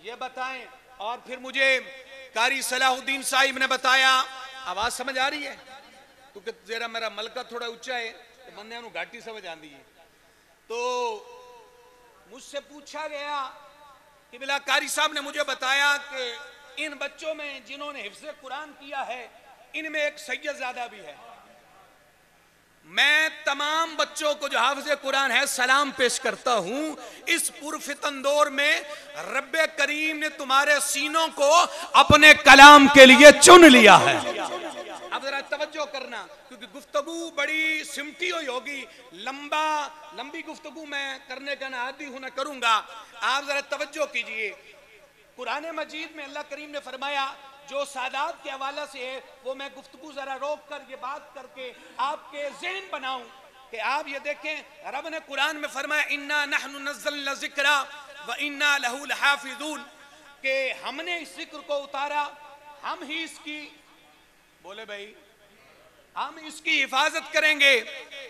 ये बताएं। और फिर मुझे कारी सलाहुद्दीन साहिब ने बताया, आवाज समझ आ रही है क्योंकि जरा मेरा मलका थोड़ा ऊंचा है तो बंदे घाटी समझ आती है। तो मुझसे पूछा गया कि बिला कारी साहब ने मुझे बताया कि इन बच्चों में जिन्होंने हिफ्ज़ कुरान किया है इनमें एक सैयदजादा भी है। मैं तमाम बच्चों को जो हाफिज़ कुरान है सलाम पेश करता हूं। इस पुरफितन दौर में रब्बे करीम ने तुम्हारे सीनों को अपने कलाम के लिए चुन लिया है। अब जरा तवज्जो करना क्योंकि गुफ्तगू बड़ी सिमटी हुई होगी, लंबी गुफ्तगू मैं करने का ना आदी हूं ना करूंगा। आप जरा तवज्जो कीजिए। कुरान मजीद में अल्लाह करीम ने फरमाया, जो सादात के हवाला से है वो मैं गुफ्तगू जरा रोक कर ये बात करके आपके ज़हन बनाऊं कि आप ये देखें, रब ने कुरान में फरमाया इन्ना नहनु नज़्ज़लना ज़िक्रा व इन्ना लहू लहाफ़िज़ून, कि हमने इस जिक्र को उतारा, हम ही इसकी, बोले भाई हम इसकी हिफाजत करेंगे।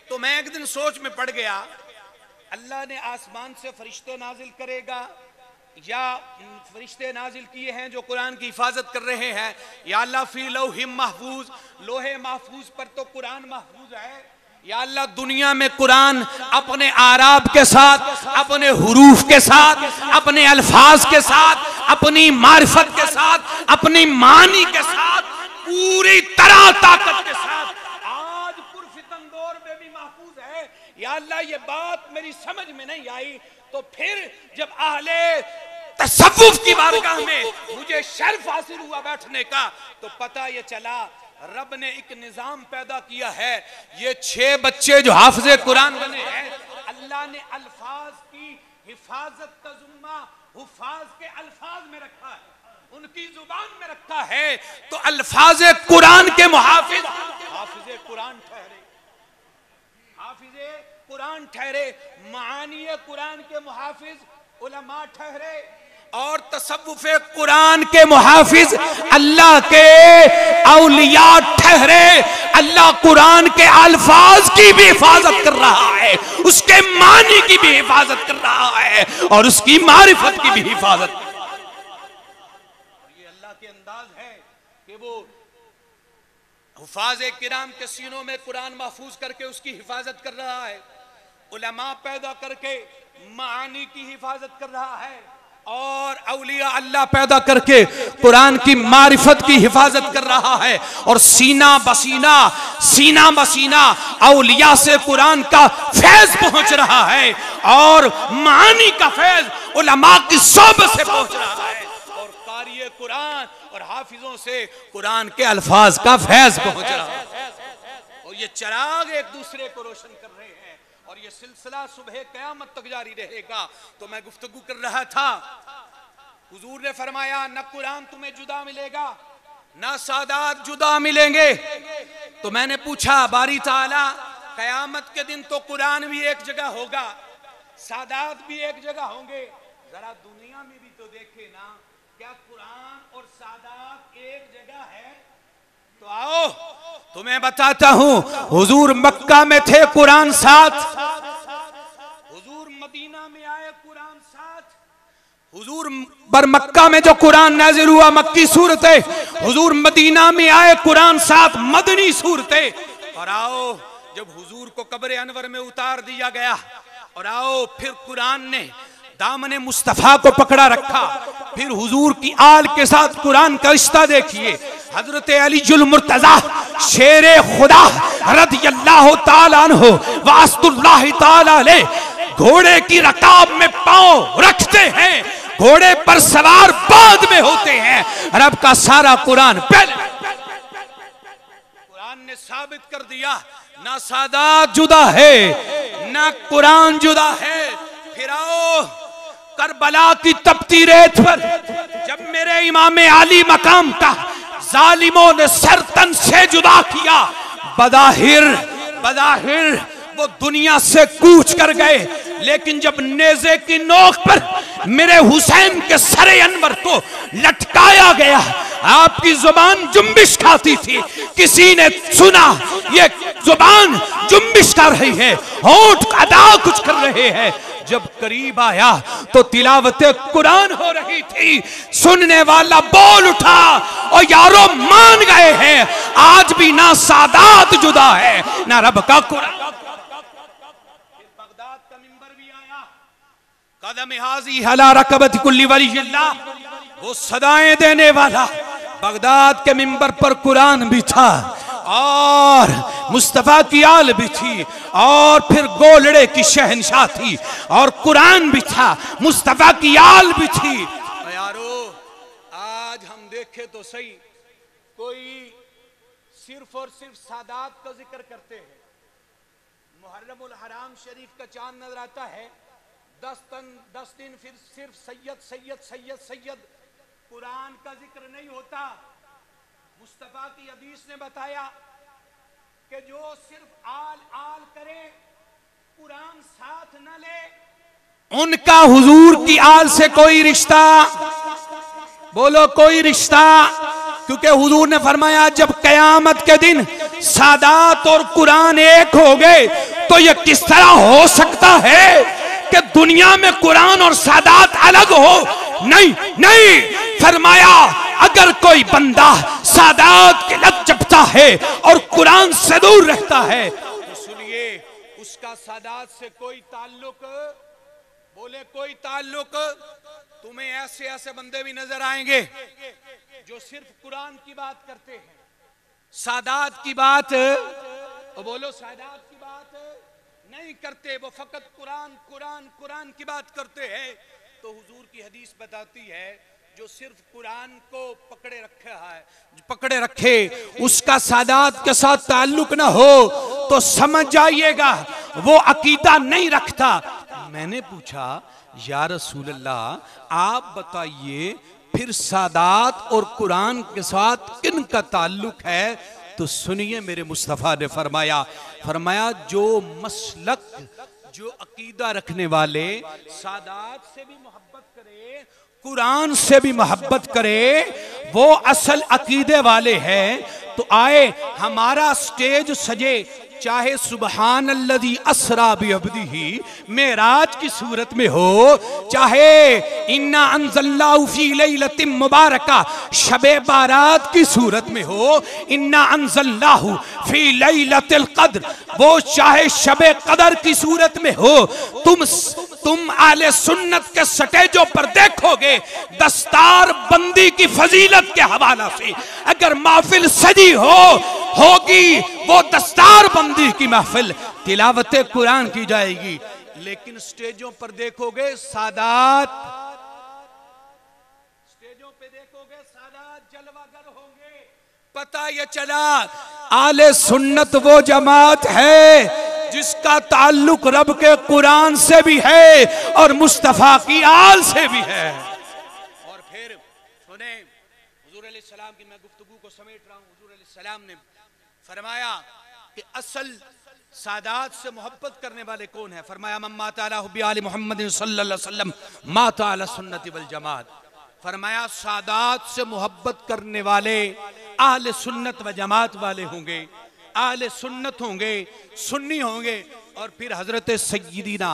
तो मैं एक दिन सोच में पड़ गया, अल्लाह ने आसमान से फरिश्ते नाजिल करेगा या फरिश्ते नाजिल किए हैं जो कुरान की हिफाजत कर रहे हैं, या अल्लाह फी लौहिम महफूज, लोहे महफूज पर तो कुरान महफूज है, या अल्लाह दुनिया में कुरान अपने आराब के साथ, अपने हुरूफ के साथ, अपने अल्फाज के साथ, अपनी मारिफत के साथ, अपनी मानी के साथ, पूरी तरह ताकत के साथ आज पुरफितन दौर में भी महफूज है। या अल्लाह ये बात मेरी समझ में नहीं आई, तो फिर जब आहले तसव्वुफ की बारगाह में मुझे शर्फ हासिल हुआ बैठने का, तो पता ये चला रब ने एक निजाम पैदा किया है। ये 6 बच्चे जो हाफिज़े कुरान बने हैं, अल्लाह ने अल्फाज की हिफाजत का जुम्मा हुफाज के अल्फाज में रखा है, उनकी जुबान में रखा है। तो अल्फाज कुरान के मुहाफिज हाफिज़े कुरान ठहरे, हाफिज़े कुरान ठहरे, मानी कुरान के मुहाफिज उलमा ठहरे, और तसव्वुफ़े कुरान के मुहाफिज अल्लाह के औलिया ठहरे। अल्लाह कुरान के अल्फाज की भी हिफाजत कर रहा है, उसके मानी की भी हिफाजत कर रहा है, और उसकी मारिफत की भी हिफाजत। ये अल्लाह के अंदाज है कि वो हुफाज़े किराम के सीनों में कुरान महफूज करके उसकी हिफाजत कर रहा है, उलमा पैदा करके मानी की हिफाजत कर रहा है, और औलिया अल्लाह पैदा करके कुरान की मारिफत की हिफाजत कर रहा है। और सीना बसीना औलिया से कुरान का फैज पहुंच रहा है, और मानी का फैज उलमा की सोबत से पहुंच रहा है, और कारी कुरान और हाफिजों से कुरान के अल्फाज का फैज पहुंच रहा है। और ये चिराग एक दूसरे को रोशन कर रहे हैं, और ये सिलसिला सुबह क़यामत तक जारी रहेगा। तो मैं गुफ्तगू कर रहा था, हुजूर ने फरमाया न कुरान तुम्हें जुदा मिलेगा, न सादात जुदा मिलेंगे। तो मैंने पूछा बारी ताला, क़यामत के दिन तो कुरान भी एक जगह होगा, सादात भी एक जगह होंगे, जरा दुनिया में भी तो देखे ना, क्या कुरान और सादात एक जगह है? तो आओ तुम्हें बताता हूं, हुजूर मक्का में थे कुरान साथ, हुजूर मदीना में आए कुरान साथ, हुजूर बर मक्का में जो कुरान नाजिल हुआ मक्की सूरतें, हुजूर मदीना में आए कुरान साथ मदनी सूरतें। और आओ जब हुजूर को कब्र अनवर में उतार दिया गया, और आओ फिर कुरान ने दामने मुस्तफा को पकड़ा रखा, फिर हुजूर की आल के साथ कुरान का रिश्ता देखिए। हजरत अली जुल मुर्तजा शेरे खुदा रज़ियल्लाहु ताला अन्हु वास्तुल्लाह ताला अलैह घोड़े की रकाब में पांव रखते हैं, घोड़े पर सवार बाद में होते हैं। रब का सारा कुरान पहले, कुरान ने साबित कर दिया ना सादात जुदा है ना कुरान जुदा है। फिर आओ करबला की तपती रेत पर जब मेरे इमाम आली मकाम का जालिमों ने सरतन से जुदा किया, बदाहिर वो दुनिया से कूच कर गए, लेकिन जब नेज़े की नोक पर मेरे हुसैन के सरे अनवर को लटकाया गया, आपकी जुबान जुम्बिश खाती थी। किसी ने सुना ये जुबान जुम्बिश कर रही है, होंठ अदा कुछ कर रहे हैं। जब करीब आया तो तिलावत कुरान हो रही थी। सुनने वाला बोल उठा और यारो मान गए हैं, आज भी ना सादात जुदा है ना रब का कुरान। बगदाद का मिंबर भी आया, कदम हाजी हला रकबत कुल्ली वलियल्लाह, वो सदाएं देने वाला। बगदाद के मिंबर पर कुरान भी था और मुस्तफा की आल भी थी और फिर गोलड़े की शहनशाह थी और कुरान भी था, मुस्तफा की आल भी थी। यारो आज हम देखे तो सही, कोई सिर्फ और सिर्फ सादात का जिक्र करते हैं। मुहर्रमुल हराम शरीफ का चांद नजर आता है, 10 दिन फिर सिर्फ सैयद सैयद सैयद सैयद, कुरान का जिक्र नहीं होता। मुस्तफा की हदीस ने बताया कि जो सिर्फ आल आल करे, कुरान साथ न ले, उनका हुजूर की आल से कोई रिश्ता, बोलो कोई रिश्ता। क्योंकि हुजूर ने फरमाया जब कयामत के दिन सादात और कुरान एक हो गए तो यह किस तरह हो सकता है कि दुनिया में कुरान और सादात अलग हो? नहीं नहीं, फरमाया अगर कोई बंदा सादात के लग जपता है और कुरान से दूर रहता है तो सुनिए उसका सादात से कोई ताल्लुक, बोले कोई ताल्लुक। तुम्हें ऐसे ऐसे बंदे भी नजर आएंगे जो सिर्फ कुरान की बात करते हैं, सादात की बात, बोलो सादात की बात नहीं करते, वो फकत कुरान कुरान कुरान की बात करते हैं। तो हुजूर की हदीस बताती है जो सिर्फ कुरान को पकड़े रखे उसका सादात के साथ ताल्लुक ना हो तो समझ जाइएगा वो अकीदा नहीं रखता। मैंने पूछा या रसूल अल्लाह आप बताइए फिर सादात और कुरान के साथ किन का ताल्लुक है? तो सुनिए मेरे मुस्तफ़ा ने फरमाया जो मसलक, जो अकीदा रखने वाले सादात से भी मोहब्बत करे, कुरान से भी मोहब्बत करे, वो असल अकीदे वाले हैं। तो आए हमारा स्टेज सजे, चाहे सुबहान अल्लज़ी अस्रा बिअब्दिही मेराज की सूरत में हो, चाहे इन्ना अंज़लनाहु फी लैलतिन मुबारका शबे बारात की सूरत में हो, इन्ना अंज़लनाहु फी लैलतिल क़द्र वो चाहे शबे क़दर की सूरत में हो। तुम आले सुन्नत के स्टेजों पर देखोगे दस्तार बंदी की फजीलत के हवाला से अगर महफिल सजी होगी वो दस्तार बंदी की महफिल, तिलावत कुरान की जाएगी। लेकिन स्टेजों पर देखोगे सादात, स्टेजों पे देखोगे सादात जलवागर होंगे। पता ये चला आले सुन्नत वो जमात है जिसका ताल्लुक रब के कुरान से भी है और मुस्तफा की आल से भी है। और फिर सुने हुजूर अलैहिस्सलाम की मैं गुफ्तगू को समेट रहा हूँ। हुजूर अलैहिस्सलाम ने फरमाया कि असल सादात से मोहब्बत करने वाले कौन है? फरमाया मन माता अला हुब्बि आलि मुहम्मद सल्लल्लाहु अलैहि वसल्लम माता अला सुन्नति वल जमात। फरमाया सादात से मोहब्बत करने वाले अहले सुन्नत व जमात वाले होंगे, अहले सुन्नत होंगे, सुन्नी होंगे। और फिर हजरत सय्यदीना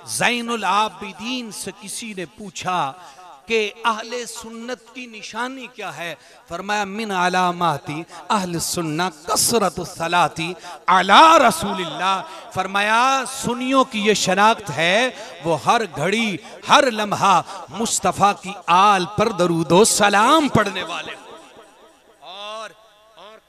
ज़ैनुल आबिदीन से किसी ने पूछा कि अहले सुन्नत की निशानी क्या है? फरमाया मिन अलामाती अहले सुन्ना कसरत सलाती अला रसूलिल्लाह। फरमाया सुन्नियों की ये शनाख्त है वो हर घड़ी हर लम्हा मुस्तफ़ा की आल पर दरूदो सलाम पढ़ने वाले और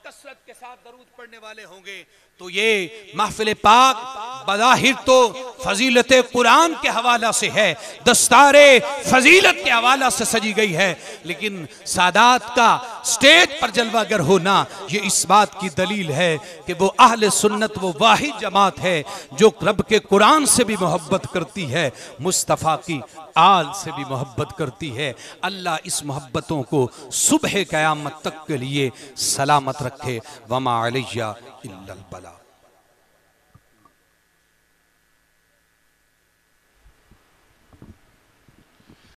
कसरत के साथ दरूद पढ़ने वाले होंगे। तो ये महफिल पाक बज़ाहिर तो फजीलत कुरान के हवाला से है, दस्तारे फजीलत के हवाला से सजी गई है, लेकिन सादात का स्टेज पर जलवागर होना ये इस बात की दलील है कि वो अहले सुन्नत वो वाहिद जमात है जो रब के कुरान से भी मोहब्बत करती है, मुस्तफ़ा की आल से भी मोहब्बत करती है। अल्लाह इस मोहब्बतों को सुबह क़यामत तक के लिए सलामत रखे। वमा अलैया इल्लल बला।